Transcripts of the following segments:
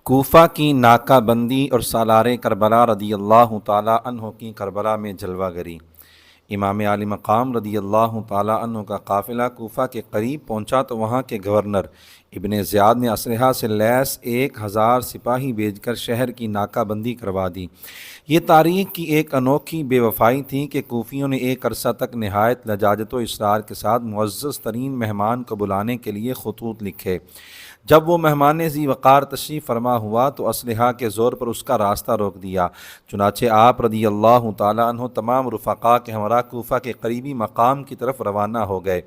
کوفہ کی ناکہ بندی اور سالار کربلا رضی اللہ تعالیٰ عنہ کی کربلا میں جلوہ گری۔ امام عالی مقام رضی اللہ تعالیٰ عنہ کا قافلہ کوفہ کے قریب پہنچا تو وہاں کے گورنر ابن زیاد نے اسلحہ سے لیس 1000 سپاہی بھیج کر شہر کی ناکہ بندی کروا دی۔ یہ تاریخ کی ایک انوکھی بے وفائی تھی کہ کوفیوں نے ایک عرصہ تک نہایت لجاجت و اصرار کے ساتھ معزز ترین مہمان کو بلانے کے لیے خطوط لکھے۔ جب وہ مہمان ذی وقار تشریف فرما ہوا تو اسلحہ کے زور پر اس کا راستہ روک دیا۔ چنانچہ آپ رضی اللہ تعالیٰ عنہ تمام رفقا کے ہمراہ کوفہ کے قریبی مقام کی طرف روانہ ہو گئے۔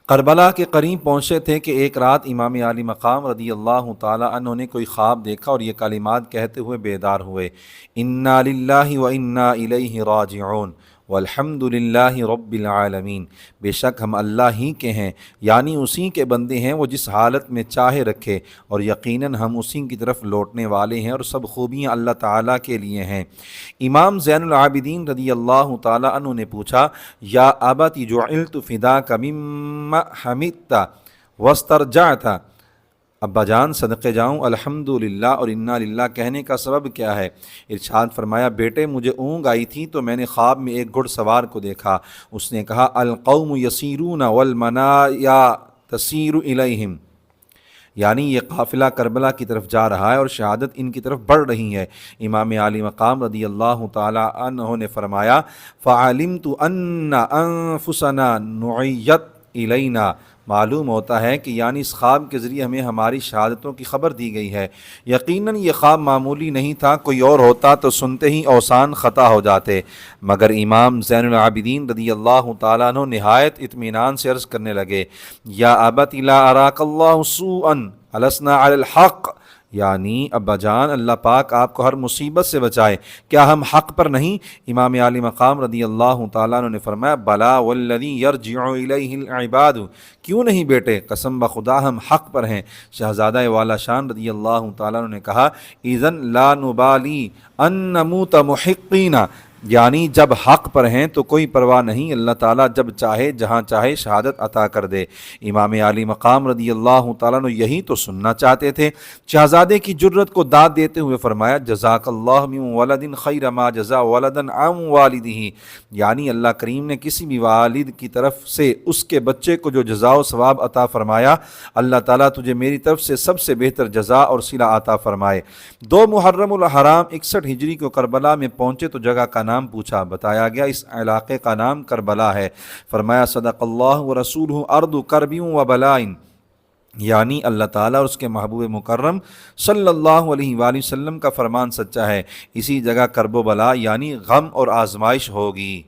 کربلا کے قریب پہنچے تھے کہ ایک رات امام عالی مقام رضی اللہ تعالیٰ عنہ نے کوئی خواب دیکھا اور یہ کلمات کہتے ہوئے بیدار ہوئے: انا للہ و انا الیہ راجعون والحمد للہ رب العالمین۔ بے شک ہم اللہ ہی کے ہیں، یعنی اسی کے بندے ہیں وہ جس حالت میں چاہے رکھے، اور یقیناً ہم اسی کی طرف لوٹنے والے ہیں، اور سب خوبیاں اللہ تعالیٰ کے لیے ہیں۔ امام زین العابدین رضی اللہ تعالیٰ عنہ نے پوچھا: یا ابت جعلت فداک مما حمدت واسترجعت، ابا جان صدقے جاؤں الحمدللہ اور انا للہ کہنے کا سبب کیا ہے؟ ارشاد فرمایا: بیٹے مجھے اونگ آئی تھی تو میں نے خواب میں ایک گھڑ سوار کو دیکھا۔ اس نے کہا: القوم یسیرون والمنایا تسیر الیہم، یعنی یہ قافلہ کربلا کی طرف جا رہا ہے اور شہادت ان کی طرف بڑھ رہی ہے۔ امام عالی مقام رضی اللہ تعالی عنہ نے فرمایا: فعلمت ان انفسنا نعیت الینا، معلوم ہوتا ہے کہ یعنی اس خواب کے ذریعے ہمیں ہماری شہادتوں کی خبر دی گئی ہے۔ یقیناً یہ خواب معمولی نہیں تھا، کوئی اور ہوتا تو سنتے ہی اوسان خطا ہو جاتے، مگر امام زین العابدین رضی اللہ تعالیٰ عنہ نہایت اطمینان سے عرض کرنے لگے: یا ابت لا اراک اللہ سوءا السنا علی الحق، یعنی ابا جان اللہ پاک آپ کو ہر مصیبت سے بچائے، کیا ہم حق پر نہیں؟ امام عالی مقام رضی اللہ تعالیٰ عنہ نے فرمایا: بلا والذی یرجع الیہ العباد، کیوں نہیں بیٹے، قسم بخدا ہم حق پر ہیں۔ شہزادہ والا شان رضی اللہ تعالیٰ عنہ نے کہا: اذن لا نبالی ان نموت محقین، یعنی جب حق پر ہیں تو کوئی پرواہ نہیں، اللہ تعالیٰ جب چاہے جہاں چاہے شہادت عطا کر دے۔ امام عالی مقام رضی اللہ تعالیٰ عنہ یہی تو سننا چاہتے تھے۔ شہزادے کی جرت کو داد دیتے ہوئے فرمایا: جزاک اللہ من ولد خیر ما جزا ولدا عن والدہ، یعنی اللہ کریم نے کسی بھی والد کی طرف سے اس کے بچے کو جو جزا و ثواب عطا فرمایا، اللہ تعالیٰ تجھے میری طرف سے سب سے بہتر جزا اور صلہ عطا فرمائے۔ 2 محرم الحرام 61 ہجری کو کربلا میں پہنچے تو جگہ کا نام پوچھا، بتایا گیا اس علاقے کا نام کربلا ہے۔ فرمایا: صدق اللہ و رسولہ ارض کرب و بلاء، یعنی اللہ تعالیٰ اور اس کے محبوب مکرم صلی اللہ علیہ وآلہ وسلم کا فرمان سچا ہے، اسی جگہ کرب و بلا یعنی غم اور آزمائش ہوگی۔